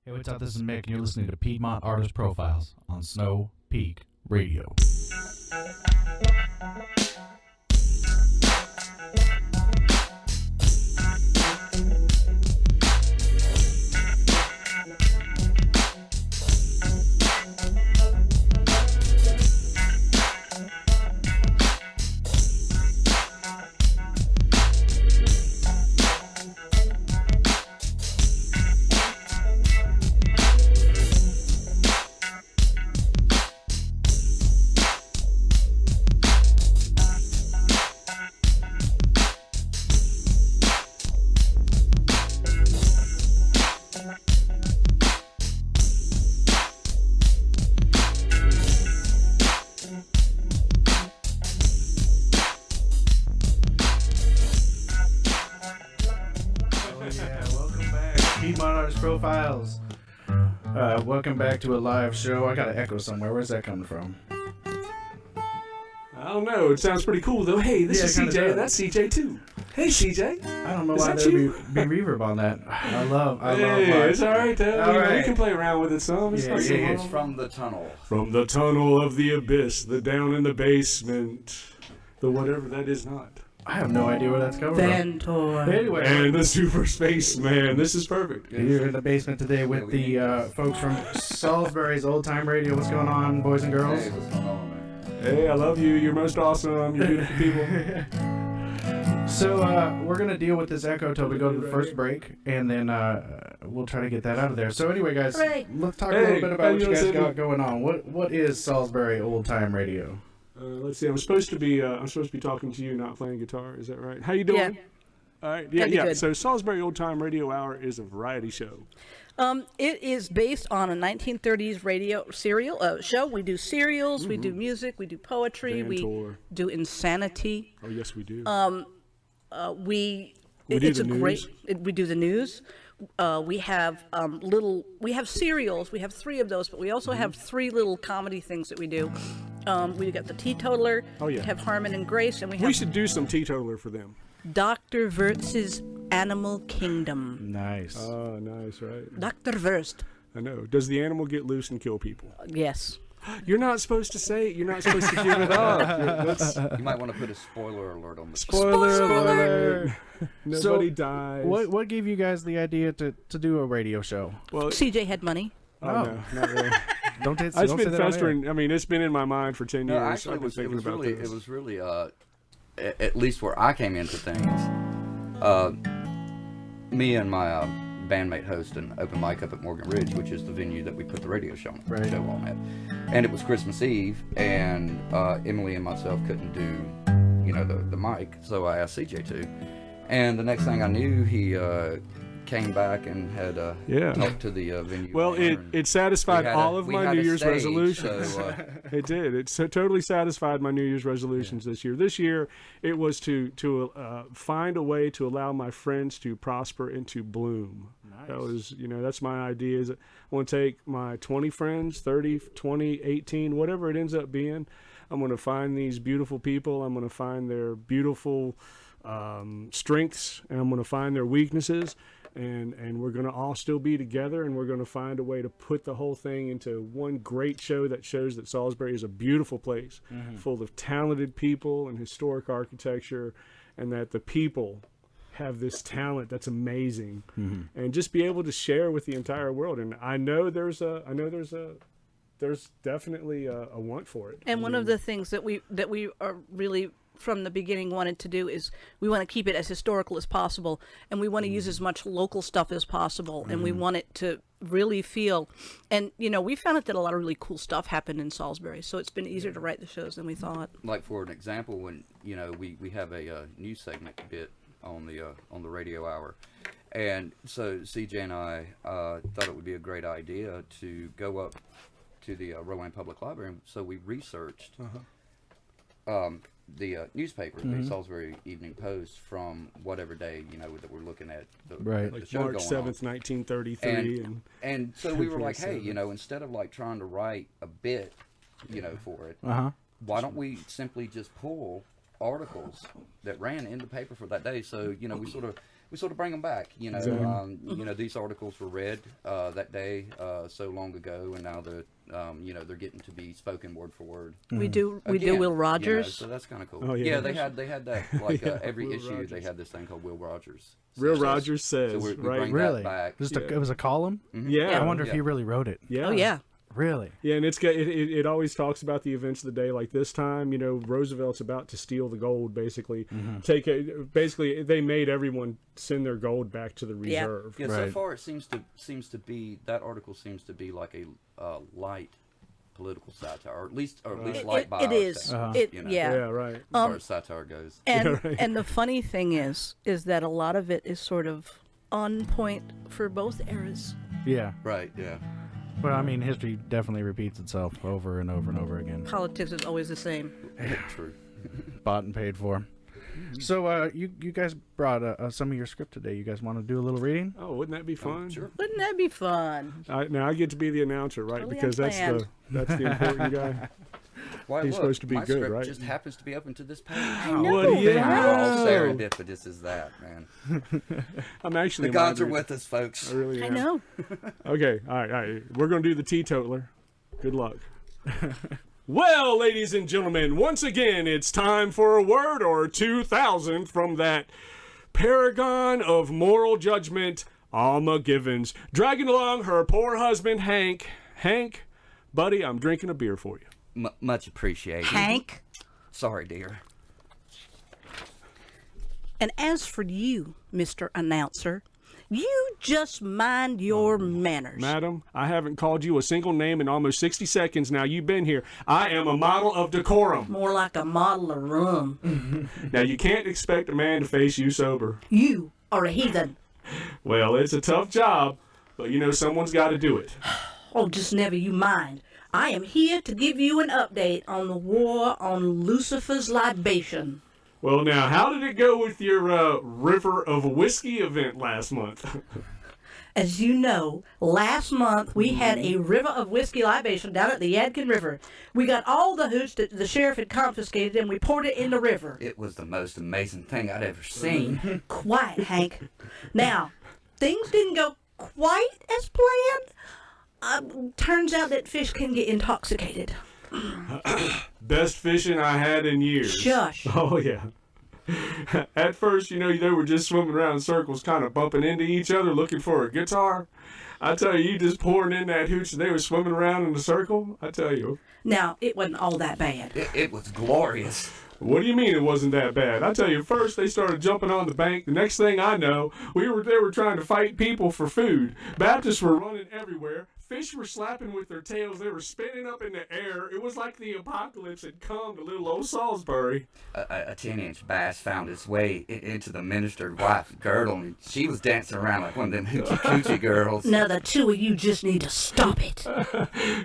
Hey, what's up? This is Mick, and you're listening to Piedmont Artist Profiles on Snow Peak Radio. Profiles. Welcome back to a live show. I got an echo somewhere. Where's that coming from? I don't know. It sounds pretty cool though. Hey, this is CJ, and that's CJ too. Hey, CJ. I don't know why there'd be reverb on that. I love. Yeah, it's all right though. All right. You can play around with it some. It's from the tunnel. From the tunnel of the abyss, the down in the basement, the whatever that is not. I have no idea where that's coming Ventor. from. Anyway. And the Super Space Man. This is perfect. You're in the basement today with the folks from Salisbury's Old Time Radio. What's going on, boys and girls? Hey, what's going on, man? Hey, I love you. You're most awesome. You're beautiful people. So we're going to deal with this echo till we go to the first break, and then we'll try to get that out of there. So anyway, guys, let's talk a little bit about what you guys got going on. What is Salisbury Old Time Radio? Let's see. I'm supposed to be talking to you, not playing guitar. Is that right? How you doing? Yeah. All right. Yeah. Good. So Salisbury Old Time Radio Hour is a variety show. It is based on a 1930s radio serial show. We do serials, we do music, we do poetry, Ventor. we do insanity. Oh yes, we do. We do it's the a news. great. We do the news. We have We have serials. We have 3 of those, but we also have 3 little comedy things that we do. We got the Teetotaler. Oh yeah. We have Harmon and Grace, and we should do some teetotaler for them. Dr. Wirtz's Animal Kingdom. Nice. Oh, nice, right? Dr. Wirtz. I know. Does the animal get loose and kill people? Yes. You're not supposed to say it. You're not supposed to give it up. You might want to put a spoiler alert on the Spoiler alert. Nobody dies. What gave you guys the idea to do a radio show? Well, CJ had money. Oh, no, not really. Don't It's say been that on festering. I mean, it's been in my mind for 10 years. No, actually, I've been thinking about this. it was really, at least where I came into things, me and my bandmate host an open mic up at Morgan Ridge, which is the venue that we put the radio show on at. And it was Christmas Eve, and Emily and myself couldn't do, the mic, so I asked CJ to. And the next thing I knew, he came back and had talked to the venue. Well, it satisfied all of my New Year's resolutions. So, it did. It totally satisfied my New Year's resolutions this year. This year, it was to find a way to allow my friends to prosper and to bloom. Nice. That was, that's my idea. Is I want to take my 20 friends, 30, 20, 18, whatever it ends up being. I'm going to find these beautiful people. I'm going to find their beautiful strengths, and I'm going to find their weaknesses. And we're going to all still be together, and we're going to find a way to put the whole thing into one great show that shows that Salisbury is a beautiful place, full of talented people and historic architecture, and that the people have this talent that's amazing, and just be able to share with the entire world. And I know there's definitely a want for it. And one of the things that we are really from the beginning wanted to do is we want to keep it as historical as possible, and we want to use as much local stuff as possible, and we want it to really feel, and we found out that a lot of really cool stuff happened in Salisbury, so it's been easier to write the shows than we thought. like for an example, when we have a news segment bit on the radio hour, and so CJ and I thought it would be a great idea to go up to the Rowan Public Library, and so we researched the newspaper, the Salisbury Evening Post, from whatever day that we're looking at the Like show March going 7th, 1933, and so we were like, hey, instead of like trying to write a bit, for it, why don't we simply just pull articles that ran in the paper for that day? So we we sort of bring them back. You know, Exactly. you know, these articles were read that day so long ago, and now they're you know, they're getting to be spoken word for word. We do Again, Will you know, Rogers. so that's kind of cool. Oh, yeah. They had that like Yeah, every Will issue. Rogers. They had this thing called Will Rogers. Real So- Rogers says, so we right? bring Really? that back. It was a column? Yeah. I wonder if Yeah. he really wrote it. Yeah. Oh yeah. Really? Yeah, and it always talks about the events of the day. Like this time, you know, Roosevelt's about to steal the gold. Basically, basically they made everyone send their gold back to the Yeah. reserve. Yeah, so Right. far it seems to be that article seems to be like a light political satire, or at least light by It our is. standards, you know, Yeah, Yeah. right. as far as satire goes. And right. and the funny thing is that a lot of it is sort of on point for both eras. Yeah. Right. Yeah. Well, I mean, history definitely repeats itself over and over and over again. Politics is always the same. True. Bought and paid for. So, you guys brought some of your script today. You guys want to do a little reading? Oh, wouldn't that be fun? Sure. Wouldn't that be fun? Now I get to be the announcer, right? Totally Because that's unplanned. the important guy. Why, He's look, supposed to be my good, script right? just happens to be open to this page. What do you How know? serendipitous is that, man? I'm actually The gods are minded. with us, folks. I really I am. know. Okay, all right. We're going to do the teetotaler. Good luck. Well, ladies and gentlemen, once again, it's time for a word or 2,000 from that paragon of moral judgment, Alma Givens, dragging along her poor husband, Hank. Hank, buddy, I'm drinking a beer for you. Much appreciated. Hank. Sorry, dear. And as for you, Mr. Announcer, you just mind your manners. Madam, I haven't called you a single name in almost 60 seconds now. You've been here. I am a model of decorum. More like a model of rum. Now, you can't expect a man to face you sober. You are a heathen. Well, it's a tough job, but you know, someone's got to do it. Oh, just never you mind. I am here to give you an update on the war on Lucifer's libation. Well, now, how did it go with your River of Whiskey event last month? As you know, last month we had a river of whiskey libation down at the Yadkin River. We got all the hooch that the sheriff had confiscated and we poured it in the river. It was the most amazing thing I'd ever seen. Quiet, Hank. Now, things didn't go quite as planned. Turns out that fish can get intoxicated. Best fishing I had in years. Shush. Oh, yeah. At first, you know, they were just swimming around in circles, kind of bumping into each other, looking for a guitar. I tell you, you just pouring in that hooch and they were swimming around in a circle. I tell you. Now, it wasn't all that bad. It was glorious. What do you mean it wasn't that bad? I tell you, first they started jumping on the bank. The next thing I know, they were trying to fight people for food. Baptists were running everywhere. Fish were slapping with their tails. They were spinning up in the air. It was like the apocalypse had come to little old Salisbury. A 10-inch bass found its way into the minister's wife's girdle, and she was dancing around like one of them hoochie coochie girls. Now, the two of you just need to stop it.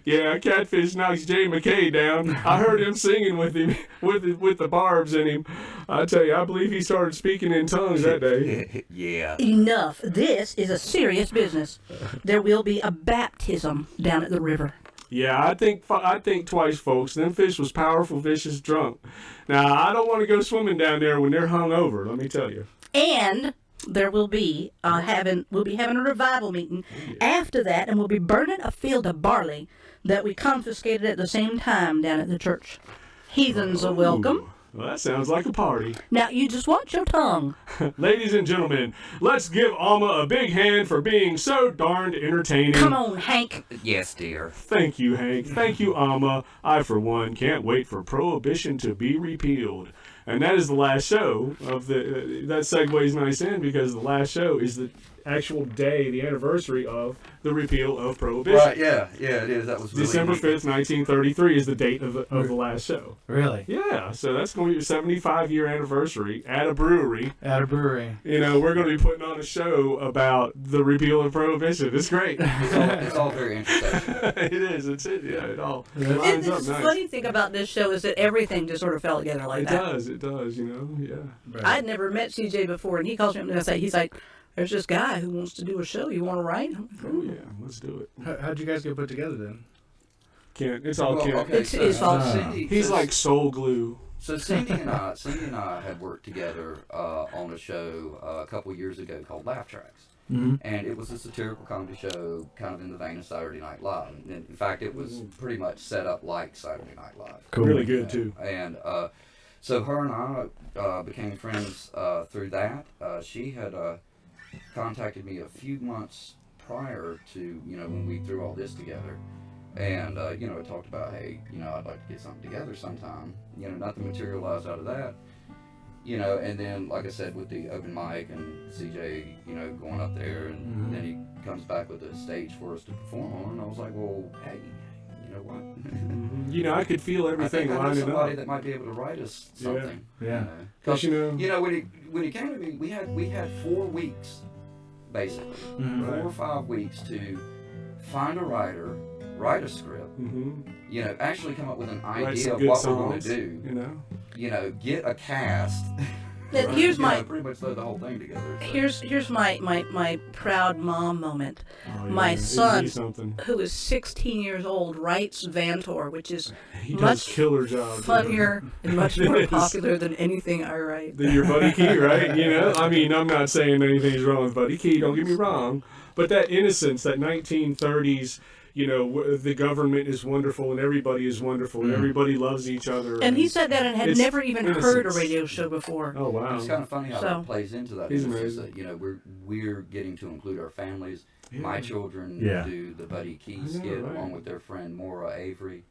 Yeah, Catfish knocks Jay McKay down. I heard him singing with him, with the barbs in him. I tell you, I believe he started speaking in tongues that day. Yeah. Enough. This is a serious business. There will be a baptism down at the river. Yeah, I think twice, folks. Them fish was powerful, vicious, drunk. Now, I don't want to go swimming down there when they're hung over, let me tell you. And there will be we'll be having a revival meeting after that, and we'll be burning a field of barley that we confiscated at the same time down at the church. Heathens are welcome. Well, that sounds like a party. Now, you just watch your tongue. Ladies and gentlemen, let's give Alma a big hand for being so darned entertaining. Come on, Hank. Yes, dear. Thank you, Hank. Thank you, Alma. I, for one, can't wait for Prohibition to be repealed. And that is the last show of that segues nice in because the last show is the actual day, the anniversary of the repeal of Prohibition. Right, yeah, it is. That was really December neat. 5th, 1933 is the date of the last show. Really? Yeah, so that's going to be your 75-year anniversary at a brewery. At a brewery. You know, we're going to be putting on a show about the repeal of Prohibition. It's great. It's all very interesting. It is. It all lines And up the nice. funny thing about this show is that everything just sort of fell together like It that. does, you know, yeah. I'd never met CJ before, and he calls me up and he's like, there's this guy who wants to do a show. You want to write? Oh, yeah, let's do it. How'd you guys get put together then? Kent, it's all Well, Kent. okay, It's his fault. Cindy He's says- like soul glue. So Cindy and I had worked together on a show a couple years ago called Laugh Tracks. Mm-hmm. And it was a satirical comedy show kind of in the vein of Saturday Night Live. And in fact, it was pretty much set up like Saturday Night Live. Cool. Really good, too. And so her and I became friends through that. She had contacted me a few months prior to, when we threw all this together. And, I talked about, hey, I'd like to get something together sometime. Nothing materialized out of that. And then, like I said, with the open mic and CJ, going up there, and then he comes back with a stage for us to perform on, and I was like, well, hey, you know what? I could feel everything I know lining somebody up. that might be able to write us something. Yeah. Because, when he came to me, we had 4 weeks, basically, 4 or 5 weeks to find a writer, write a script, actually come up with an idea of what we're going to do. Get a cast. Here's my pretty much throw the whole thing together. So. Here's my proud mom moment. Oh, yeah. My Isn't son, he something? who is 16 years old, writes Vantor, which is He does much killer job. funnier and much more popular than anything I write. Than your Buddy Key, right? I mean, I'm not saying anything's wrong with Buddy Key, don't get me wrong. But that innocence, that 1930s, the government is wonderful and everybody is wonderful and everybody loves each other. And he said that and had never even heard a innocence. radio show before. Oh, wow. It's kind of funny how that plays into that. He's innocence amazing. That, we're getting to include our families. Yeah. My children do the Buddy Key skit along with their friend Maura Avery.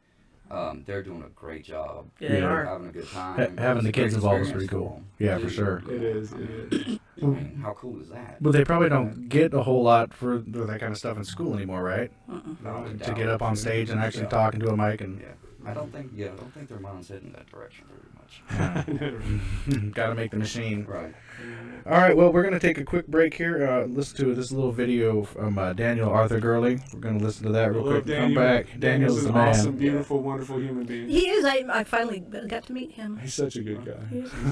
They're doing a great job. Yeah, they are. Having a good time. Having the kids involved is pretty for cool. them. Yeah, for sure. It is. I mean, how cool is that? But they probably don't get a whole lot for that kind of stuff in school anymore, right? To get up on stage and actually talk into a mic and. Yeah. I don't think their mind's heading that direction very much. Got to make the machine. Right. All right, well, we're going to take a quick break here. Listen to this little video from Daniel Arthur Gurley. We're going to listen to that real quick. Come back. Daniel's the an man. awesome, beautiful, wonderful human being. He is. I finally got to meet him. He's such a good guy.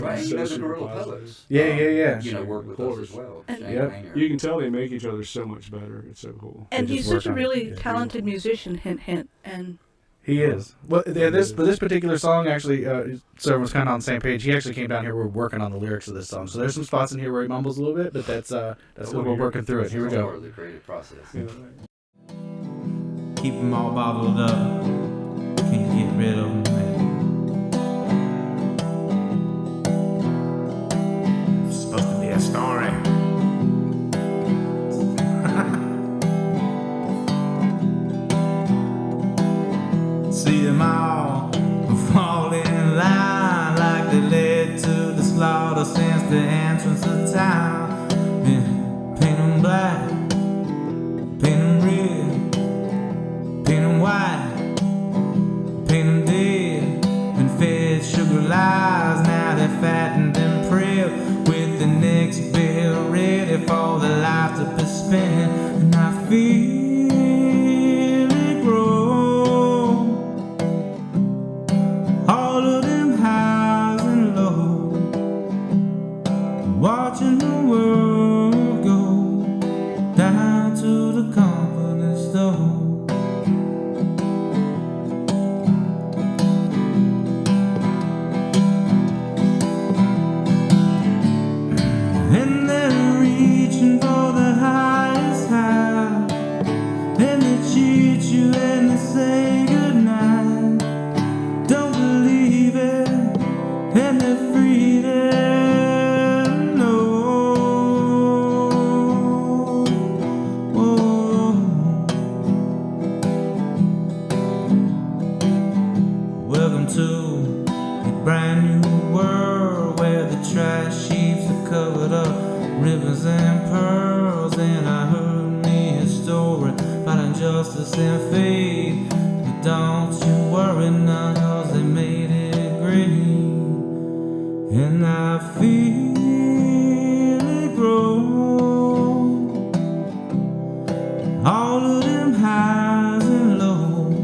Right. He's You know so the Gorilla positive. Poets. Yeah. Work with us as well. And- Shane Yep. Hanger. You can tell they make each other so much better. It's so cool. And They he's just work such a on it. really Yeah, talented musician, hint, hint. And He is. Well, this particular song actually, so everyone's kind of on the same page. He actually came down here. We're working on the lyrics of this song. So there's some spots in here where he mumbles a little bit, but that's what we're working through it. Here we It's all go. part of the creative process. Yeah. Keep them all bottled up. Can't get rid of them, man. It's supposed to be a story. See them all fall in line like they led to the slaughter since the entrance of time. Yeah, paint them black, paint them red, paint them white, paint them dead. Been fed sugar lies, now they're fattened and prepped with the next bill ready for the life to be spent. And I feel it grow, all of them highs and lows, watching the world go down to the confidence store. And they're reaching for the highest high, and they cheat you and they say goodnight. Don't believe it, and they're free to know. Whoa. Welcome to a brand new world where the trash heaps are covered up, rivers and pearls. And I heard me a story about injustice and fate, but don't you worry none, 'cause they made it green. And I feel it grow, all of them highs and lows,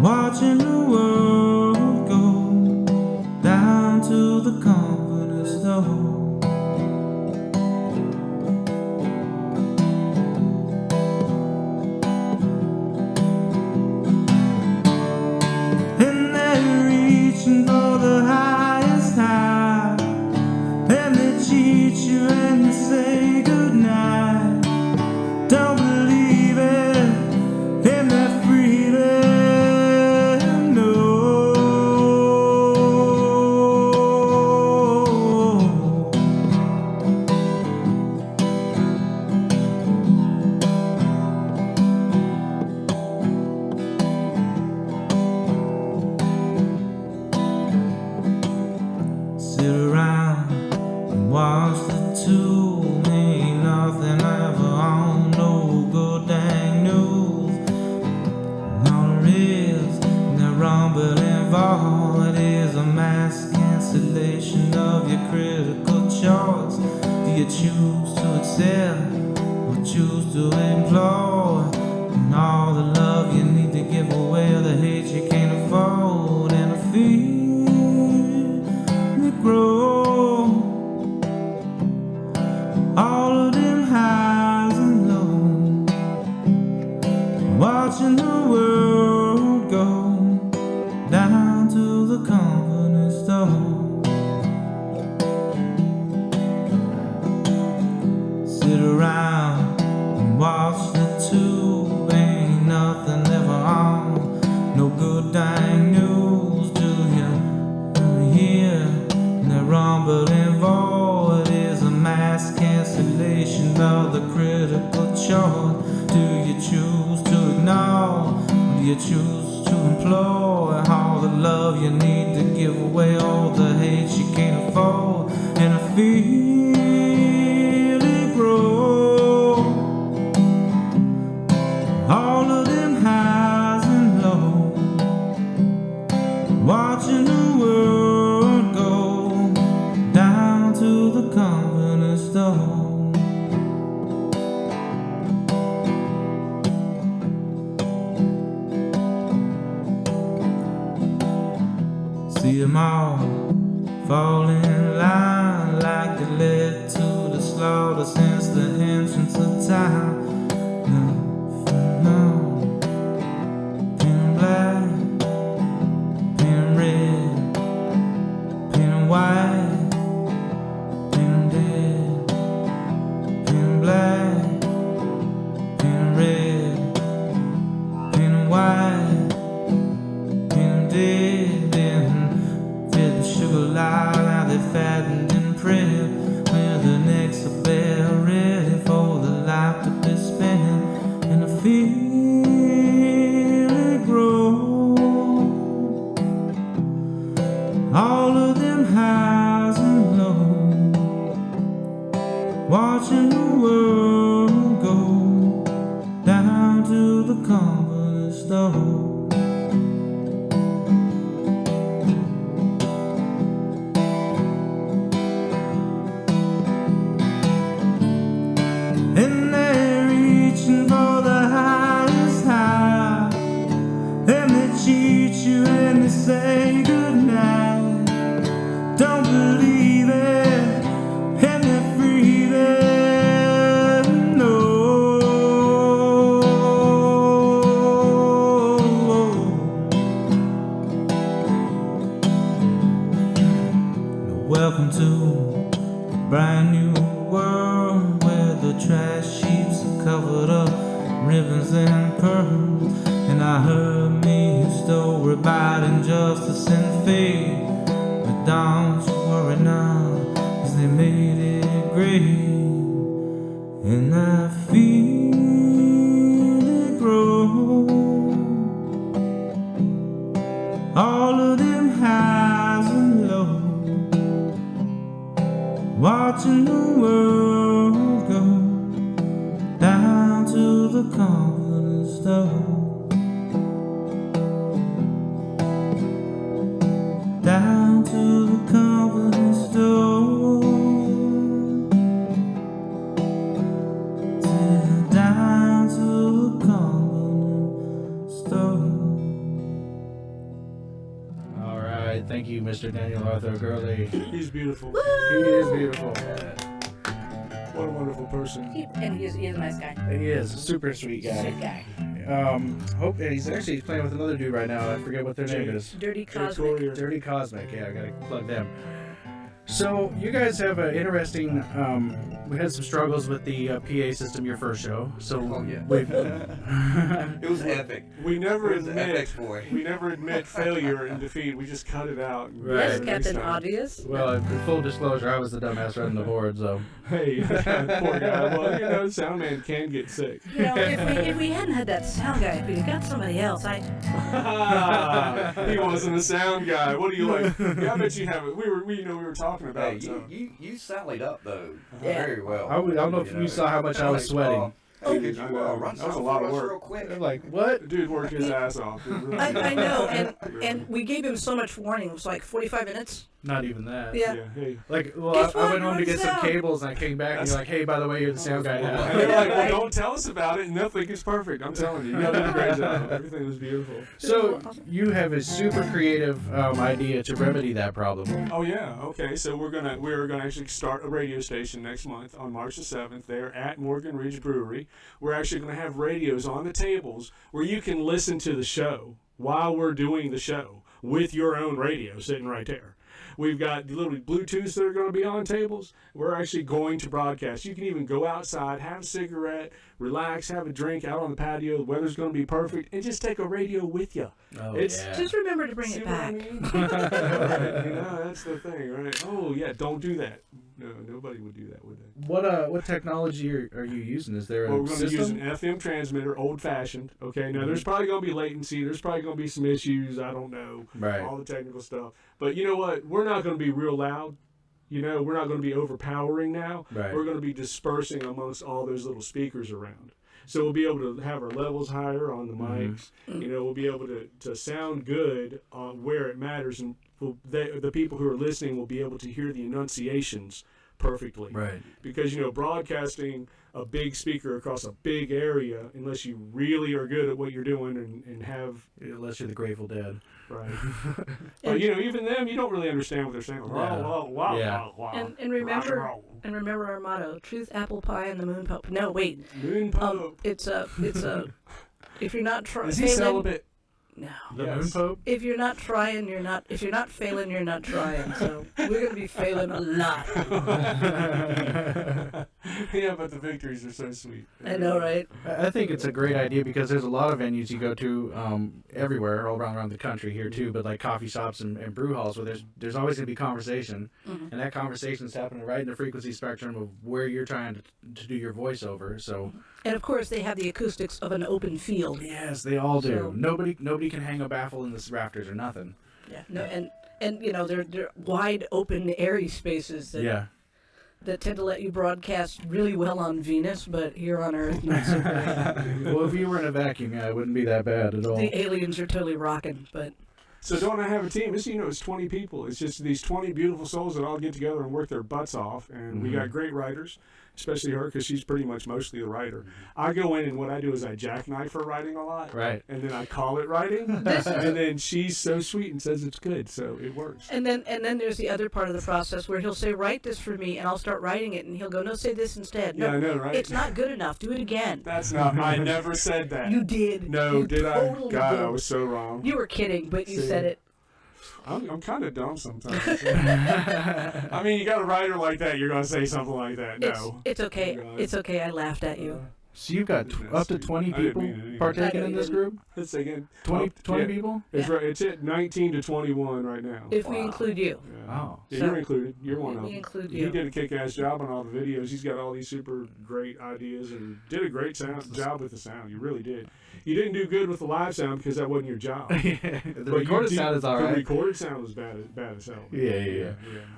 watching the world go down to the company store. And they're reaching for to accept or choose to implore. And all the love you need to give away, or the hate you can't afford, and I feel it grow. All of them highs and lows, watching the world go down to the confidence store. Sit around and watch the tube, ain't nothing ever on. No good dang news, do you hear the rumbling void? Is a mass cancellation of the critical chord. Do you choose to ignore? Do you choose to employ all the love you need to give away, all the hate you can't afford? And I feel it grow. All of them highs and lows, watching the world go down to the confidence store. See them all fall in line like they led to the slaughter since the entrance of time. No, paint black, paint red, paint white, paint dead, paint black, paint red, paint white, paint dead. Sugar lie, now they fattened in prayer, with the necks are bare, ready for the life to be spent. And I feel it grow. All of them highs and lows, watching the world go down to the confidence store. And they're reaching for the highest high, and they cheat you and they say goodnight. Don't believe it, and they're free there. No, welcome to a brand new world where the trash heaps are covered up, ribbons and pearls. And I heard me a story about injustice and fate, but don't you worry now, 'cause they made it great. And I feel it grow. All of them highs and lows, watching the world go down to the confidence store. Down to the confidence store. Down to the confidence store. All right, thank you, Mr. Daniel Arthur Gurley. He's beautiful. He is beautiful. What a wonderful person. And he is a nice guy. He is a super sweet guy. Sweet guy. Hope, and he's playing with another dude right now. I forget what their name is. Dirty Cosmic. Dirty Cosmic. Yeah, I gotta plug them. So you guys have an interesting. We had some struggles with the PA system your first show. So we've. It was epic. We never It was admit. epic, boy. We never admit failure and defeat. We just cut it out. Right. Yes, Next Captain time. Obvious. Well, in full disclosure, I was the dumbass running the board, so. Hey, poor guy. Well, you know, sound man can get sick. You know, if we hadn't had that sound guy, if we had got somebody else, He wasn't a sound guy. What do you like? Yeah, I bet you have it. We were talking about Hey, it. So. you sallied up though Yeah. very well. I don't know if you saw how much I was sweating. Hey, could I you know. run That was a some lot for of us work. real quick? I'm like, what? Dude worked his ass off. Dude, really. I know, and we gave him so much warning. It was like 45 minutes. Not even that. Yeah. Hey. Like, well, Guess I what? went home to You're get some sound. cables, and I came back, and you're like, hey, by the way, you're the sound guy And now. they're like, well, don't tell us about it, and they'll think it's perfect. I'm telling you, you did a great job. Everything was beautiful. So you have a super creative idea to remedy that problem. Oh yeah, okay. So we're gonna actually start a radio station next month on March the 7th there at Morgan Ridge Brewery. We're actually gonna have radios on the tables where you can listen to the show while we're doing the show with your own radio sitting right there. We've got little Bluetooths that are going to be on tables. We're actually going to broadcast. You can even go outside, have a cigarette, relax, have a drink out on the patio. The weather's going to be perfect, and just take a radio with you. Oh, Just remember to bring See it what I back. mean? Right, you know, that's the thing, right? Oh yeah, don't do that. No, nobody would do that, would they? What technology are you using? Is there a Well, we're going to use system? an FM transmitter, old-fashioned. Okay, now there's probably going to be latency. There's probably going to be some issues. I don't know. Right. All the technical stuff. But you know what? We're not going to be real loud. You know, we're not going to be overpowering now. Right. We're going to be dispersing amongst all those little speakers around. So we'll be able to have our levels higher on the mics. You know, we'll be able to sound good where it matters, and the people who are listening will be able to hear the enunciations perfectly. Right. Because, you know, broadcasting a big speaker across a big area, unless you really are good at what you're doing and have... Unless you're the Grateful Dead. Right. But, you know, even them, you don't really understand what they're saying. Yeah. And remember our motto: truth, apple pie, and the moon pope. No, wait. Moon Pope. It's a. If you're not trying, Is he celibate? No. The Yes. Moon Pope? If you're not trying, you're not. If you're not failing, you're not trying. So we're gonna be failing a lot. Yeah, but the victories are so sweet. I know, right? I think it's a great idea because there's a lot of venues you go to everywhere, all around the country here too, but like coffee shops and brew halls where there's always going to be conversation, and that conversation's happening right in the frequency spectrum of where you're trying to do your voiceover. So And of course, they have the acoustics of an open field. yes, they all do. So- Nobody can hang a baffle in the rafters or nothing. Yeah. No, and you know they're wide open, airy spaces that Yeah. that tend to let you broadcast really well on Venus, but here on Earth, not so great. Well, if you were in a vacuum, yeah, it wouldn't be that bad at all. The aliens are totally rocking, but So don't I have a team? It's, you know, it's 20 people. It's just these 20 beautiful souls that all get together and work their butts off. And we got great writers, especially her, because she's pretty much mostly the writer. I go in and what I do is I jackknife her writing a lot. Right. And then I call it writing. And then she's so sweet and says it's good. So it works. and then there's the other part of the process where he'll say, "Write this for me," and I'll start writing it, and he'll go, "No, say this instead." No, Yeah, I know, right? it's not good enough. Do it again. That's not, I never said that. You did. No, You did totally I? God, did. I was so wrong. You were kidding, but you See? said it. I'm kind of dumb sometimes. I mean, you got a writer like that, you're going to say something like that. No. It's okay. Oh, God. It's okay. I laughed at you. So you've got up to 20 I didn't people mean it either. partaking I know in you this didn't. group? Let's say again. 20 Yeah. people? It's Yeah. right. It's at 19 to 21 right now. If we include you. Yeah. Oh. Yeah, So- you're included. You're one of We them. include He you. did a kick-ass job on all the videos. He's got all these super great ideas and did a great job with the sound. You really did. You didn't do good with the live sound because that wasn't your job. The But you recorded did- sound is all The right. recorded sound was bad as hell. Yeah.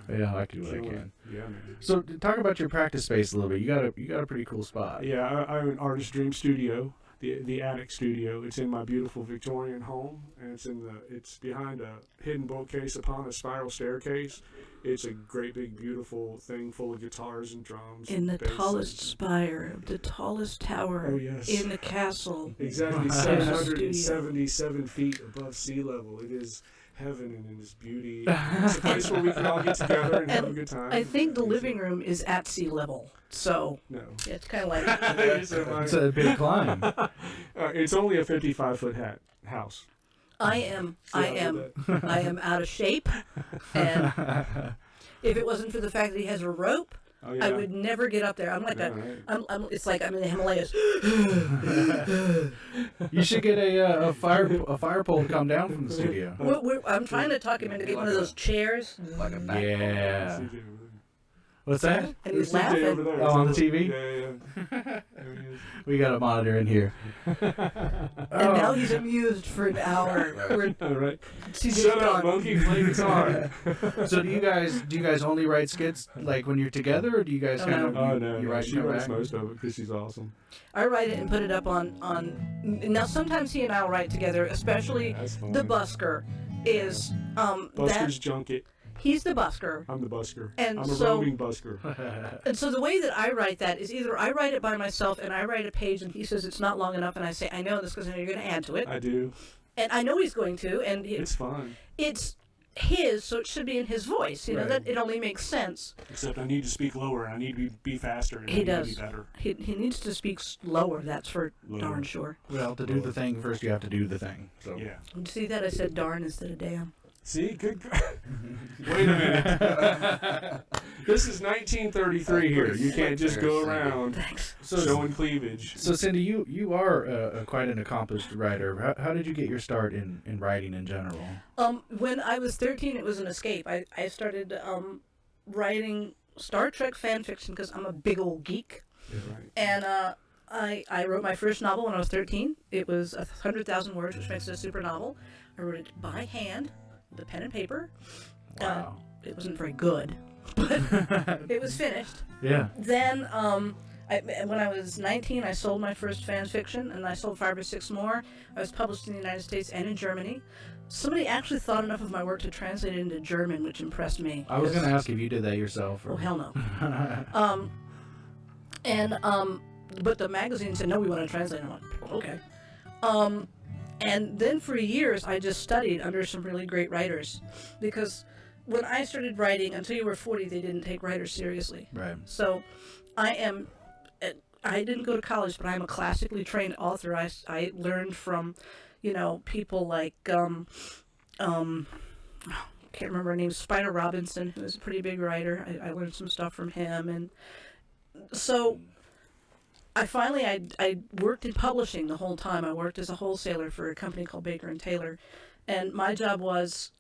Yeah, I do what I Sure. can. Yeah, man. So talk about your practice space a little bit. You got a pretty cool spot. Yeah, I own Artist Dream Studio, the attic studio. It's in my beautiful Victorian home, and it's behind a hidden bookcase upon a spiral staircase. It's a great big beautiful thing full of guitars and drums. In the basses. tallest spire, the tallest tower Oh, yes. in the castle. Exactly Studio. 777 feet above sea level. It is heaven and it is beauty. It's a place where we can all get together and have a good time. I think the living room is at sea level, so No. yeah, it's kind of like It's a big climb. It's only a 55-foot house. I am See how I did that? I am out of shape, and if it wasn't for the fact that he has a rope, Oh, yeah. I would never get up there. I'm like Yeah, right. it's like I'm in the Himalayas. You should get a fire pole to come down from the studio. I'm trying to talk him into getting one of those chairs, Like a back. Yeah. CJ over What's that? and there. he's There's CJ over laughing. there. Oh, on the TV? Yeah. There he is. We got a monitor in here. And now he's amused for an hour. We're All right. CJ's Shut up, gone. monkey. Play guitar. So do you guys only write skits like when you're together, or do you guys kind of Oh, no. you no. write She and come writes back? most of it because she's awesome. I write it and put it up on. Now sometimes he and I will write together, especially That's fun. the busker is Buster's Junket. he's the busker. I'm the busker. And I'm a so- roving busker. And so the way that I write that is either I write it by myself and I write a page and he says it's not long enough and I say, I know this because I know you're going to add to it. I do. And I know he's going to. And It's fun. it's his, so it should be in his voice. You know, that it only makes sense. Except I need to speak lower and I need to be faster and He I need does. to be better. He needs to speak lower, that's for darn sure. Well, to do the thing first, you have to do the thing. So Yeah. You see that? I said darn instead of damn. See, good. Wait a minute. This is 1933 here. You can't just go around showing cleavage. So Cindy, you are quite an accomplished writer. How did you get your start in writing in general? When I was 13, it was an escape. I started writing Star Trek fan fiction because I'm a big old geek. Yeah, right. And I wrote my first novel when I was 13. It was 100,000 words, which makes it a super novel. I wrote it by hand, with a pen and paper. Wow. It wasn't very good, but it was finished. Yeah. Then, when I was 19, I sold my first fan fiction, and I sold 5 or 6 more. I was published in the United States and in Germany. Somebody actually thought enough of my work to translate it into German, which impressed me. I was going to ask if you did that yourself. Or... Oh, hell no. But the magazine said, no, we want to translate. I'm like, okay. And then for years, I just studied under some really great writers. Because when I started writing, until you were 40, they didn't take writers seriously. Right. So I didn't go to college, but I'm a classically trained author. I learned from, people like, can't remember her name, Spider Robinson, who was a pretty big writer. I learned some stuff from him. And so I worked in publishing the whole time. I worked as a wholesaler for a company called Baker & Taylor. And my job was,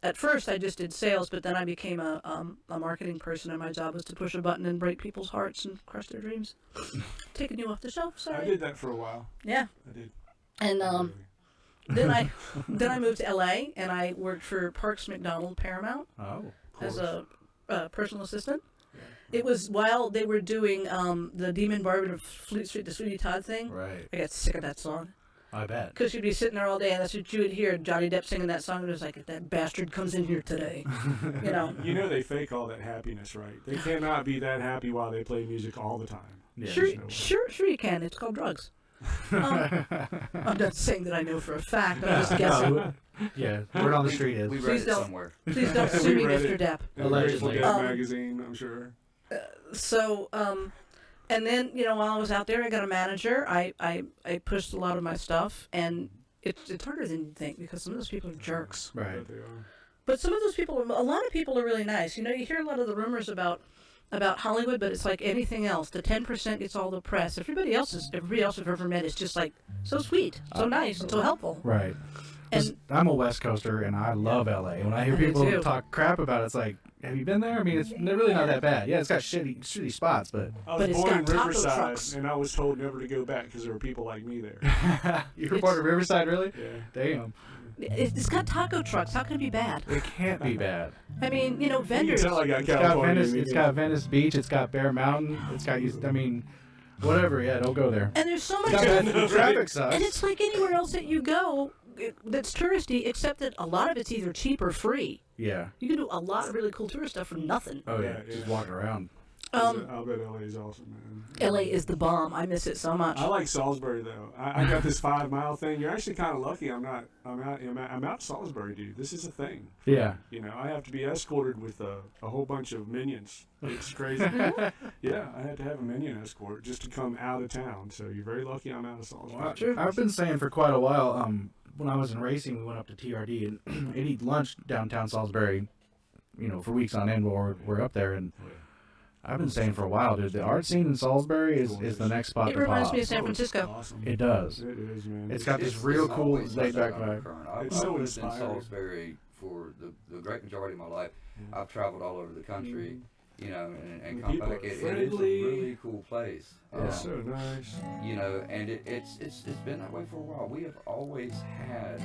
at first I just did sales, but then I became a marketing person, and my job was to push a button and break people's hearts and crush their dreams. Taking you off the shelf, sorry. I did that for a while. Yeah. I did. And then I moved to LA, and I worked for Parks McDonald Paramount as a personal assistant. It was while they were doing the Demon Barber of Fleet Street, the Sweeney Todd thing. Right. I got sick of that song. I bet. Because you'd be sitting there all day, and that's what you would hear, Johnny Depp singing that song, and it was like, if that bastard comes in here today, You know they fake all that happiness, right? They cannot be that happy while they play music all the time. Yeah. Sure you can. It's called drugs. I'm not saying that I know for a fact. I'm just guessing. Yeah, word on the street is. We Please read it don't- somewhere. Please don't sue me, read Mr. it. Depp. In the Grateful Allegedly. Dead magazine, I'm sure. So, and then, while I was out there, I got a manager. I pushed a lot of my stuff, and it's harder than you think because some of those people are jerks. Right. But they are. But some of those people, a lot of people are really nice. You hear a lot of the rumors about Hollywood, but it's like anything else. The 10% gets all the press. Everybody else I've ever met is just like so sweet, so nice, and so helpful. Right. And I'm a West Coaster, and I love LA. When I hear I do people too. talk crap about it, it's like, have you been there? I mean, it's really not that bad. Yeah, it's got shitty spots, but I But was it's born in got taco Riverside, trucks. and I was told never to go back because there were people like me there. you were born in Riverside, really? Yeah. Damn. it's got taco trucks. How can it be bad? It can't be bad. I mean, You can vendors. tell I got It's got California. Venice. in me. It's got Venice Beach. It's got Bear Mountain. It's got whatever. Yeah, don't go there. And there's so much. It's got bad traffic sucks. And it's like anywhere else that you go that's touristy, except that a lot of it's either cheap or free. Yeah. You can do a lot of really cool tourist stuff for nothing. Oh yeah. Yeah, Just yeah. walking around. I'll bet LA is awesome, man. LA is the bomb. I miss it so much. I like Salisbury though. I got this 5 mile thing. You're actually kind of lucky. I'm out Salisbury, dude. This is a thing. Yeah. I have to be escorted with a whole bunch of minions. It's crazy. Yeah, I had to have a minion escort just to come out of town. So you're very lucky. I'm out of Salisbury. I've been saying for quite a while. When I was in racing, we went up to TRD and ate eat lunch downtown Salisbury. For weeks on end while we're up there, and I've been saying for a while, dude, the art scene in Salisbury is the next spot It to reminds pop. me of San Francisco. Awesome. It does. It is, man. It's got this It's real cool always laid back such an vibe. undercurrent. I've It's so lived in inspiring. Salisbury for the great majority of my life. I've traveled all over the country, and come People back. are It is a friendly. really cool place. It's so nice. And it's been that way for a while. We have always had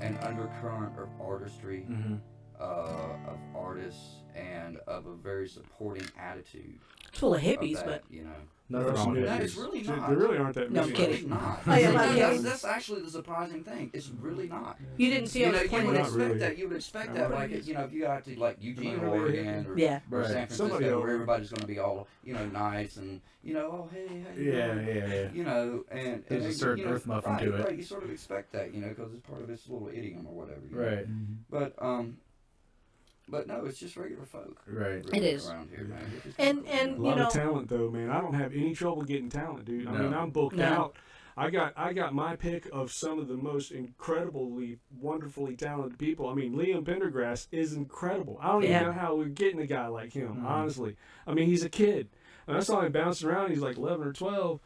an undercurrent of artistry. Mm-hmm. of artists and of a very supporting attitude. It's full of hippies, that, but you know. Nothing wrong with That it. is really There not. really aren't that No, many. I'm kidding. It's not. I am not kidding. That's actually the surprising thing. It's really not. You didn't see You I know, was you pointing would at. Not expect really. that. You would expect that, like, you know, if you got to like Eugene, Am I really Oregon, or, Yeah. or San Right. Somebody Francisco, over. where everybody's going to be all, you know, nice and, you know, oh hey, how you Yeah, doing? yeah. You know, and There's a and, certain you know, earth muffin right, to it. Right, you sort of expect that, you know, because it's part of this little idiom or whatever. You know? Right, But no, it's just regular folk. right. Really It is. around here, man. It's just And people. A and you lot know, of talent though, man. I don't have any trouble getting talent, dude. I No. mean, I'm booked No. out. I got my pick of some of the most incredibly, wonderfully talented people. I mean, Liam Pendergrass is incredible. I don't Yeah. even know how we're getting a guy like him, honestly. I mean, he's a kid. And I saw him bouncing around. He's like 11 or 12,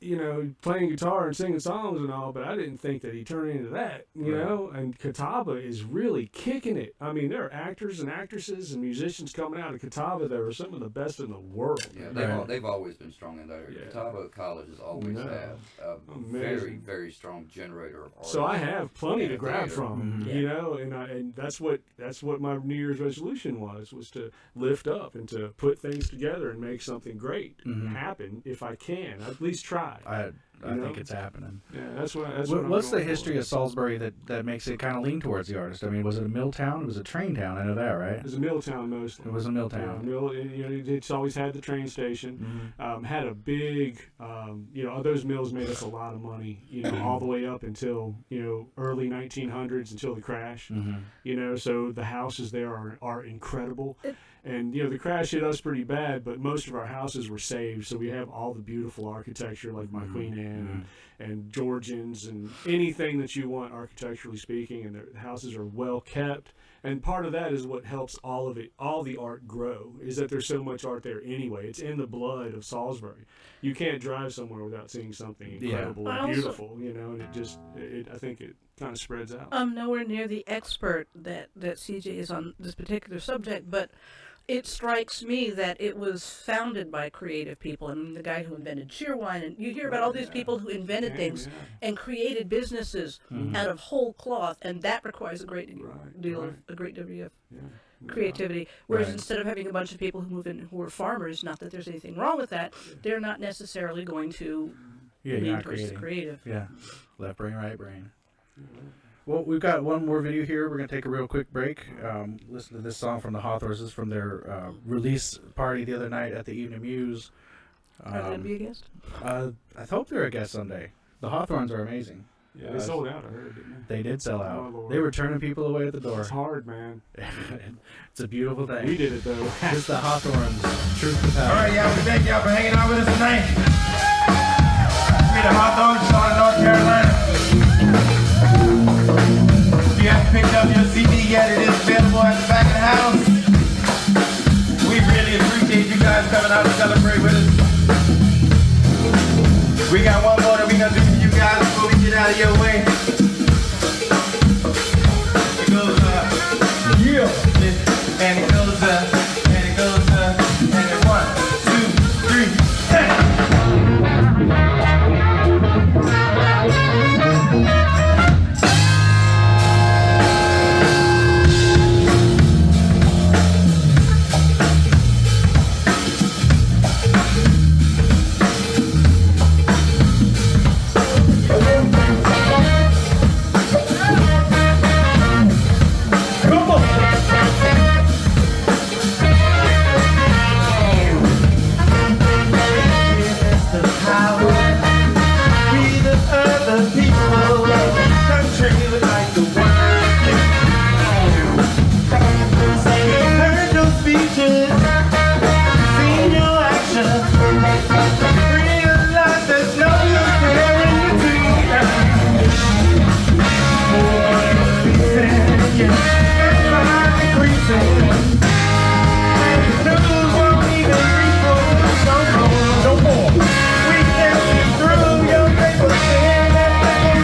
you know, playing guitar and singing songs and all, but I didn't think that he'd turn into that, you know? And Catawba is really kicking it. I mean, there are actors and actresses and musicians coming out of Catawba that are some of the best in the world. Yeah, Right. they've always been strong in that area. Yeah. Catawba College has always No. had a Amazing. very, very strong generator of artists. So I have plenty Yeah, to grab theater. from, Mhm. you know, and that's what my New Year's resolution was to lift up and to put things together and make something great happen if I can. At least try. I You know? think it's happening. Yeah, that's what I'm What's the going history for. of Salisbury that makes it kind of lean towards the artist? I mean, was it a mill town? It was a train town. I know that, right? It was a mill town mostly. It was a mill Yeah, town. you know, it's always had the train station. Mm-hmm. Had a big, you know, those mills made us a lot of money, you know, all the way up until, you know, early 1900s until the crash, Mm-hmm. you know, so the houses there are incredible. And, you know, the crash hit us pretty bad, but most of our houses were saved. So we have all the beautiful architecture like my Queen Anne and Georgians and anything that you want architecturally speaking. And the houses are well kept. And part of that is what helps all the art grow, is that there's so much art there anyway. It's in the blood of Salisbury. You can't drive somewhere without seeing something incredible I and also- beautiful, you know, and I think it kind of spreads out. I'm nowhere near the expert that CJ is on this particular subject, but it strikes me that it was founded by creative people. I mean, the guy who invented cheerwine, and you hear about all these people who invented Yeah, things yeah. and created businesses out of whole cloth, and that requires a great deal right. of a great deal of Yeah. creativity. Whereas Right. instead of having a bunch of people who move in who are farmers, not that there's anything wrong with that, they're not necessarily going to Yeah, lean you're not towards the creating. creative. Yeah, left brain, right brain. Well, we've got one more video here. We're gonna take a real quick break. Listen to this song from the Hawthorns from their release party the other night at the Evening Muse. Are they going to be a guest? I hope they're a guest someday. The Hawthorns are amazing. Yeah, they sold out, I heard, didn't They did sell out. Oh, Lord. They were turning people away at the they? door. It's hard, man. It's a beautiful thing. We did it, though. It's the Hawthorns. Truth to power. All right, y'all, we thank y'all for hanging out with us tonight. We the Hawthorns, Charlotte, North Carolina. If you haven't picked up your CD yet, it is available at the back of the house. We really appreciate you guys coming out to celebrate with us. We got one more that we gonna do for you guys before we get out of your way. It goes, yeah, and it goes, and it goes, and it 1, 2, 3, hey! No more. We can see through your paper thin.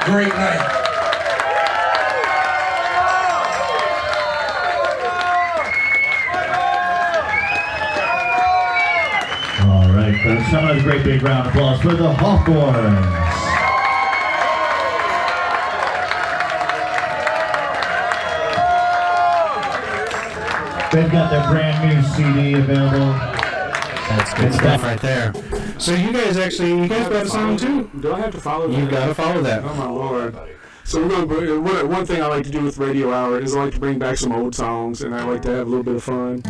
great night. All right, folks, another great big round of applause for the Hawthorns. They've got their brand new CD available. That's good stuff right there. So you guys got a song too? Do I have to follow that? You gotta follow that. Oh my Lord. So we're going one thing I like to do with Radio Hour is I like to bring back some old songs, and I like to have a little bit of fun.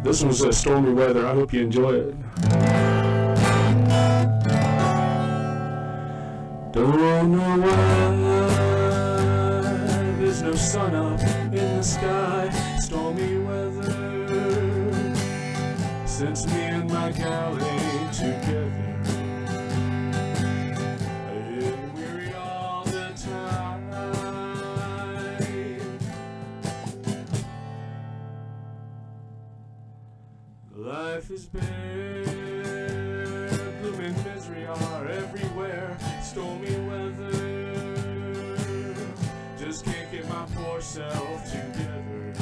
This one's Stormy Weather. I hope you enjoy it. Don't know why there's no sun up in the sky. Stormy weather since me and my gal ain't together. I get weary all the time. Life is bare, gloom and misery are everywhere. Stormy weather, just can't get my poor self together.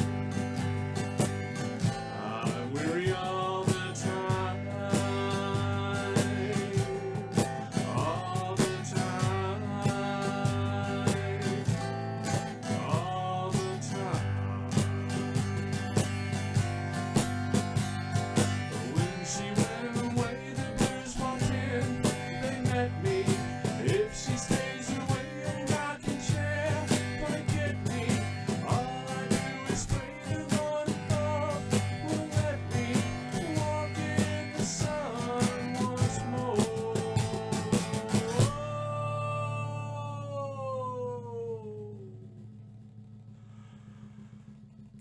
I'm weary all the time, all the time, all the time. When she went away, the blues walked in, they met me. If she stays away, then I can share, gonna get me. All I do is pray the Lord above will let me walk in the sun once more.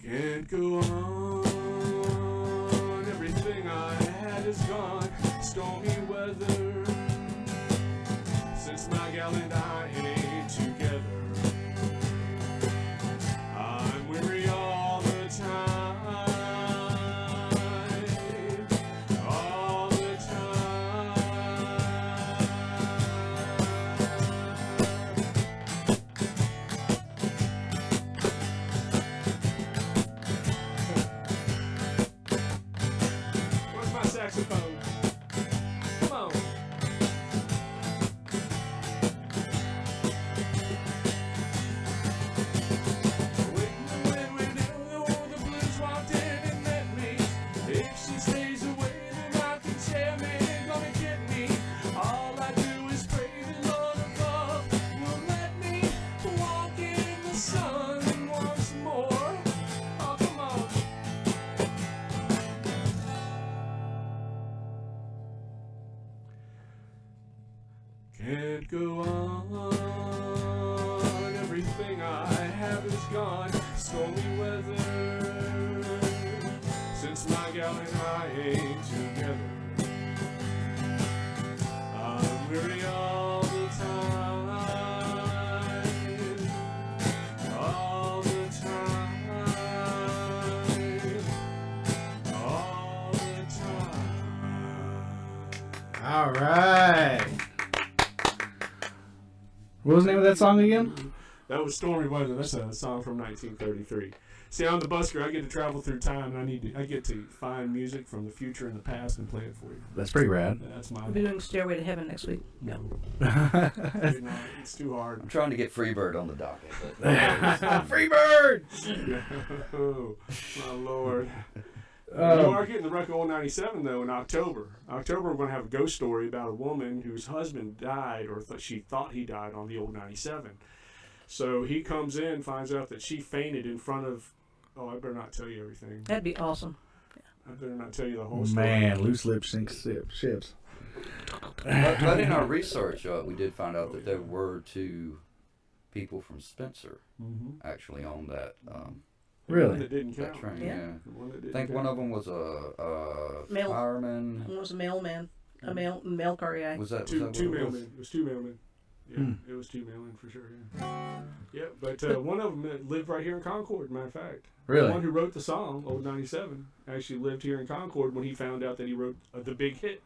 Can't go on, everything I had is gone. Stormy weather since my gal and I ain't together. I'm weary all the time, all the time. Where's my saxophone? Come on. When the blues walked in and met me. If she stays away, then I can share me. Gonna get me. All I do is pray the Lord above will let me walk in the sun once more. Oh, come on. Can't go on, everything I have is gone. Stormy weather since my gal and I ain't together. I'm weary all the time, all the time, all the time. All right. What was the name of that song again? That was Stormy Weather. That's a song from 1933. See, I'm the busker. I get to travel through time, and I get to find music from the future and the past and play it for you. That's pretty rad. That's my. We'll be doing Stairway to Heaven next week. No. It's too hard. I'm trying to get Freebird on the docket. But Freebird! Oh, my Lord. You are getting the record on 97 though in October. October we're going to have a ghost story about a woman whose husband died, or she thought he died on the old 97. So he comes in, finds out that she fainted in front of. Oh, I better not tell you everything. That'd be awesome. I better not tell you the whole story. Man, loose lips sink ships. but in our research, we did find out that there were 2 people from Spencer actually on that. Really? That didn't That count. train, Yeah. yeah. The one that I didn't think count. one of them was a Mail- fireman. One was a mailman, a mail car guy. Was that Two what it mailmen. was? It was 2 mailmen. Yeah, it was 2 mailmen for sure. Yeah, but one of them lived right here in Concord. Matter of fact, Really? the one who wrote the song, Old 97, actually lived here in Concord when he found out that he wrote the big hit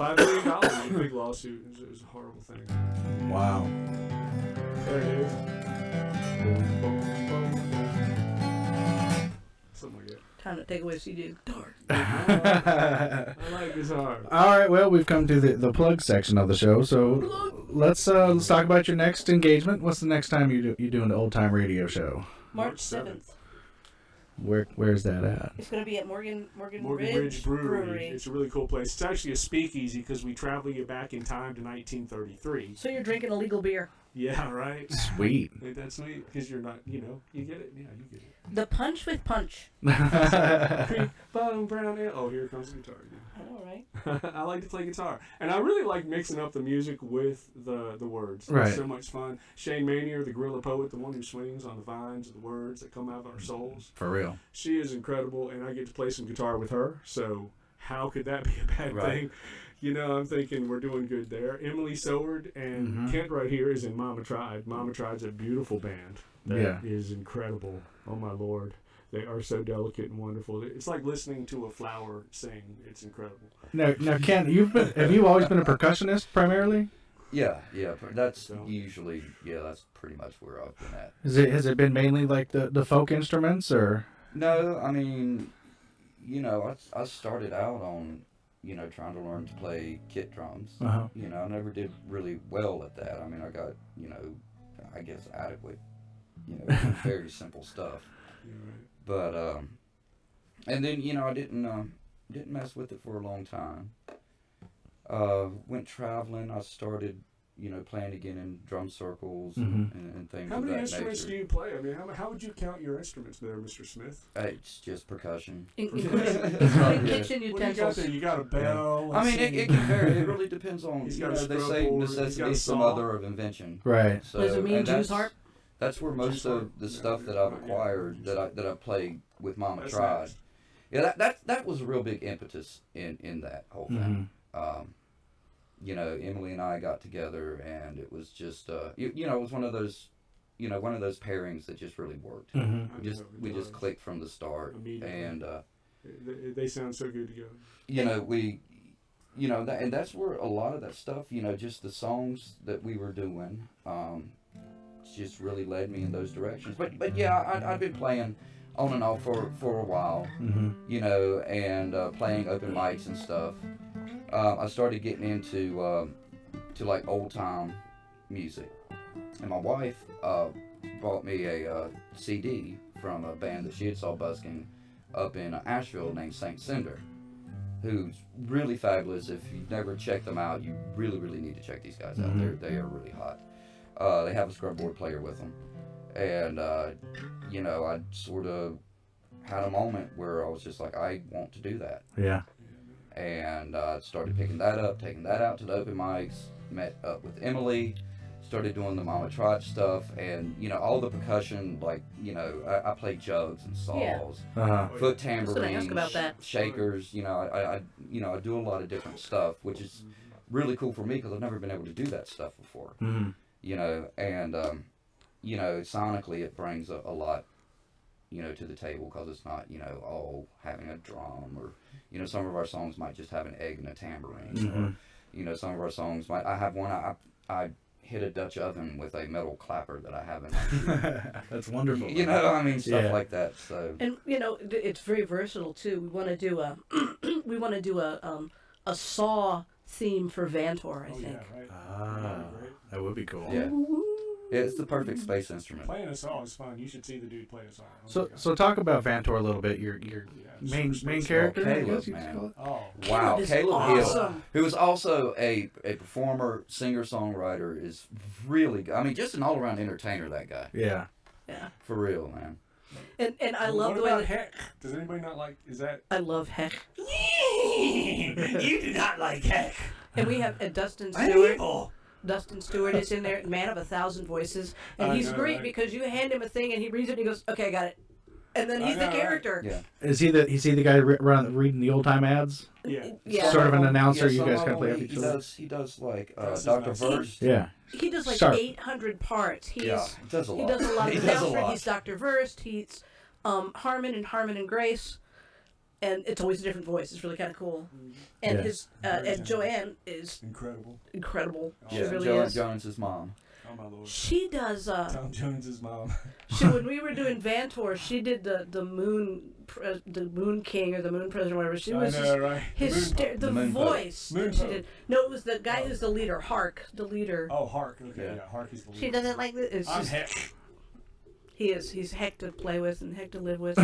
$5 million is a big lawsuit. It was a horrible thing. Wow. There it is. Boom, boom, boom, boom. Something like that. Time to take away CD. Dark. I like guitar. All right, well, we've come to the plug section of the show, so let's talk about your next engagement. What's the next time you're doing the Old Time Radio show? March 7th. Where's that at? It's going to be at Morgan Ridge Brewery. It's a really cool place. It's actually a speakeasy because we travel you back in time to 1933. So you're drinking illegal beer. Yeah, right? Sweet. Ain't that sweet? Because you're not, you get it? Yeah, you get it. The punch with punch. Cream, bottom, brown ale. Oh, here comes the guitar again. I know, right? I like to play guitar. And I really like mixing up the music with the words. Right. It's so much fun. Shane Manier, the guerrilla poet, the one who swings on the vines of the words that come out of our souls. For real. She is incredible, and I get to play some guitar with her, so how could that be a bad thing? I'm thinking we're doing good there. Emily Soward and Kent right here is in Mama Tried. Mama Tried's a beautiful band that is incredible. Oh, my Lord. They are so delicate and wonderful. It's like listening to a flower sing. It's incredible. Now, Kent, have you always been a percussionist primarily? Yeah. That's usually, that's pretty much where I've been at. Has it been mainly like the folk instruments, or? No, I mean, I started out on, trying to learn to play kit drums. Uh-huh. I never did really well at that. I mean, I got, I guess adequate, very simple stuff. But, and then, I didn't mess with it for a long time. Went traveling. I started, playing again in drum circles and things How of many that instruments nature. do you play? I mean, how would you count your instruments there, Mr. Smith? It's just percussion. Including Yeah. kitchen What do you got utensils. there? You got a bell? I mean, it can vary. It really depends on, He's you got know, a they scrub say board, he's got necessity a is the saw. mother of invention. Right. So, Does it mean and Jew's harp? That's where most of the stuff that I've acquired that I played with Mama Tried. Nice. Yeah, that was a real big impetus in that whole thing. Emily and I got together, and it was just it was one of those pairings that just really worked. We just clicked from the start, and they sound so good together. And that's where a lot of that stuff, just the songs that we were doing, just really led me in those directions. But yeah, I've been playing on and off for a while, and playing open mics and stuff. I started getting into to like old time music, and my wife bought me a CD from a band that she had saw busking up in Asheville named Saint Cinder, who's really fabulous. If you've never checked them out, you really need to check these guys out. They are really hot. They have a scrub board player with them, and I sort of had a moment where I was just like, I want to do that. Yeah. And started picking that up, taking that out to the open mics, met up with Emily, started doing the Mama Trot stuff, and all the percussion, like I play jugs and saws, foot tambourines, ask about that. shakers. I do a lot of different stuff, which is really cool for me because I've never been able to do that stuff before. And sonically it brings a lot to the table because it's not all having a drum, or some of our songs might just have an egg and a tambourine, or some of our songs might. I have one. I hit a Dutch oven with a metal clapper that I have in my shoe. That's wonderful. Stuff like that. So, And it's very versatile too. We want to do a saw theme for Vantor, I think. Yeah, right. That would be cool. yeah. Yeah, it's the perfect space instrument. Playing a saw is fun. You should see the dude play a saw. So talk about Vantor a little bit. Your main character. I Caleb, guess you could man. call it. Oh, Wow, Caleb is Caleb Hill, awesome. who is also a performer, singer-songwriter, is really good. I mean, just an all-around entertainer, that guy. Yeah. Yeah. For real, man. And I love the what way about Heck? Does anybody not like? Is that? I love Heck. You do not like Heck. And we have Dustin Stewart. Dustin Stewart is in there, man of 1,000 voices, and he's great right? because you hand him a thing and he reads it and he goes, "Okay, I got it," and then he's the character. Yeah. Is he the guy reading the old time ads? Yeah. Yeah. Sort of an announcer. Yeah, you guys some kind of of play them, off each he other. does like That's Dr. nice. Verse. Yeah. He does like Sharp. 800 parts. He Yeah, he does a lot. He does a lot He of does a Alfred. lot. He's Dr. Verst. He's Harmon and Grace. and it's always a different voice. It's really kind of cool. And Yeah. his and Joanne is Incredible. She Yeah, really Joan is. Jones's mom. Oh my lord. She does. Tom Jones's mom. When we were doing Van Tour, she did the Moon King or the Moon President, or whatever. She was I know, right? the Moon Pope. voice. Moon that she Pope. did. No, it was the guy who's the leader, Hark, the leader. Oh, Hark. Okay, Yeah. yeah, Hark is the leader. She doesn't like this. It's I'm just, Heck. he is. He's heck to play with and heck to live with.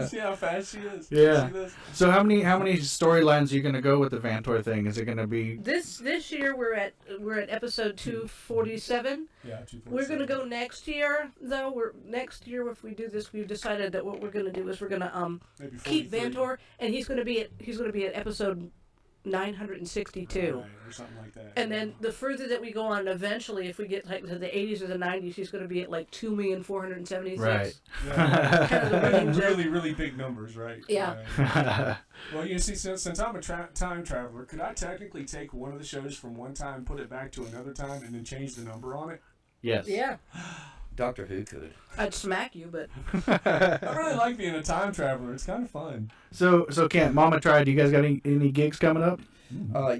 See how fast she is? Yeah. See this? So how many storylines are you gonna go with the Van Tour thing? Is it gonna be? This year we're at episode 247. Yeah, 247. We're gonna go next year though. Next year if we do this, we've decided that what we're gonna do is we're gonna Maybe keep 43. Van Tour, and he's gonna be at episode 962. Right, or something like that. And then the further that we go on, eventually, if we get like to the 80s or the 90s, he's going to be at like 2,476,000. Right. Yeah. Kind of the range of- really, really big numbers, right? Yeah. Well, you see, since I'm a time traveler, could I technically take one of the shows from one time, put it back to another time, and then change the number on it? Yes. Yeah. Doctor Who could. I'd smack you, but I really like being a time traveler. It's kind of fun. So Kent, Mama tried. You guys got any gigs coming up?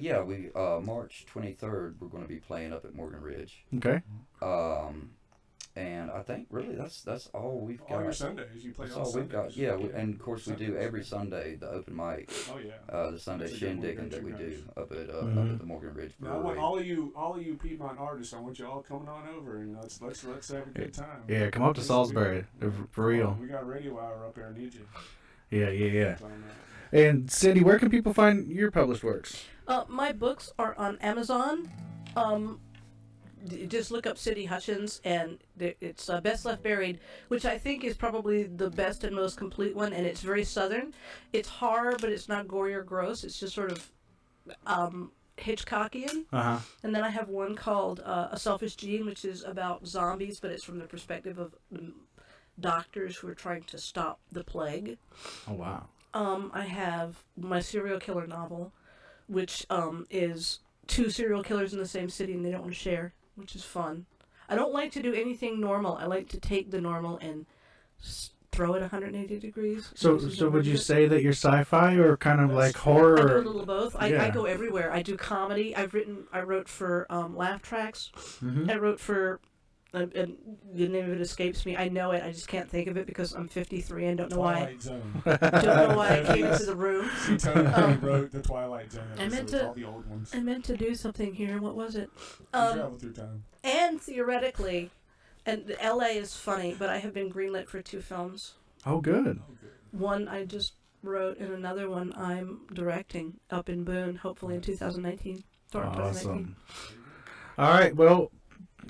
Yeah, we March 23rd we're going to be playing up at Morgan Ridge. Okay. And I think really that's all we've got. All your Sundays, you play That's all all we've got. Sundays. Yeah, and of course we do every Sunday the open mic, Oh yeah. the Sunday That's a good one, shindig don't that you we guys? do up at Mhm. the Morgan Ridge Now, I want Brewery. all of you Piedmont artists. I want you all coming on over and let's have a good time. Yeah, come up to Salisbury for real. We got Radio Hour up there. Need you. Yeah. That's all I'm at. And Cindy, where can people find your published works? my books are on Amazon. Just look up City Hutchins, and it's Best Left Buried, which I think is probably the best and most complete one, and it's very southern. It's horror, but it's not gory or gross. It's just sort of Hitchcockian. And then I have one called A Selfish Gene, which is about zombies, but it's from the perspective of doctors who are trying to stop the plague. Oh wow. I have my serial killer novel, which is two serial killers in the same city and they don't want to share, which is fun. I don't like to do anything normal. I like to take the normal and throw it 180 degrees. So would you say that you're sci-fi or kind of like horror? I do a Or... little of both. Yeah. I go everywhere. I do comedy. I wrote for Laugh Tracks. Mhm. I wrote for, and the name of it escapes me. I know it. I just can't think of it because I'm 53 and don't know why. Twilight Zone. Don't know why I came into the room. See, Tony wrote the Twilight Zone I meant episodes, to- all the old ones. I meant to do something here. What was it? You travel through time. And theoretically, and LA is funny, but I have been greenlit for 2 films. Oh, good. One I just wrote, and another one I'm directing up in Boone, hopefully in 2019. Or 2019. Awesome. All right. Well,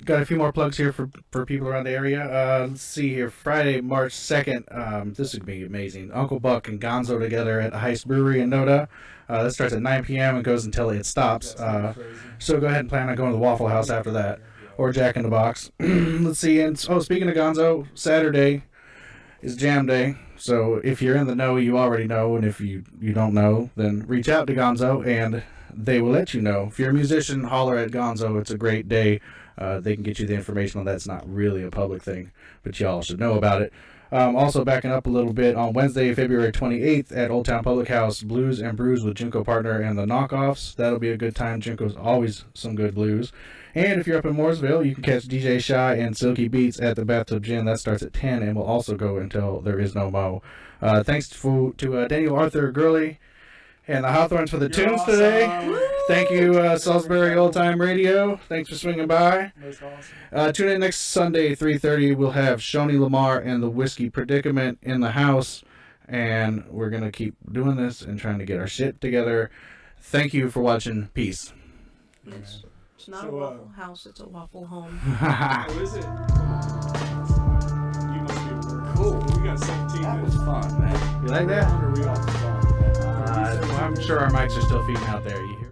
got a few more plugs here for people around the area. Let's see here. Friday, March 2nd. This would be amazing. Uncle Buck and Gonzo together at Heist Brewery in Noda. That starts at 9 p.m. and goes until it stops. So go ahead and plan on going to the Waffle House after that. Or Jack in the Box. Let's see. And speaking of Gonzo, Saturday is Jam Day. So if you're in the know, you already know. And if you don't know, then reach out to Gonzo and they will let you know. If you're a musician, holler at Gonzo. It's a great day. They can get you the information on that. It's not really a public thing, but y'all should know about it. Also backing up a little bit, on Wednesday, February 28th at Old Town Public House, Blues and Brews with Junko Partner and the Knockoffs. That'll be a good time. Junko's always some good blues. And if you're up in Mooresville, you can catch DJ Shy and Silky Beats at the Bathtub Gin. That starts at 10 and will also go until there is no mo. Thanks to Daniel Arthur Gurley and the Hawthorns for the tunes awesome. today. Thank you, Salisbury Old Time Radio. Thanks for swinging by. Most awesome. Tune in next Sunday, 3:30. We'll have Shoni Lamar and the Whiskey Predicament in the house. And we're going to keep doing this and trying to get our shit together. Thank you for watching. Peace. It's not So, a Waffle House, it's a Waffle Home. Oh, is it? You must be at work. Cool. We got 17 That minutes. was fun, man. You like that? Or are we off the clock? I'm sure our mics are still feeding out there. You hear?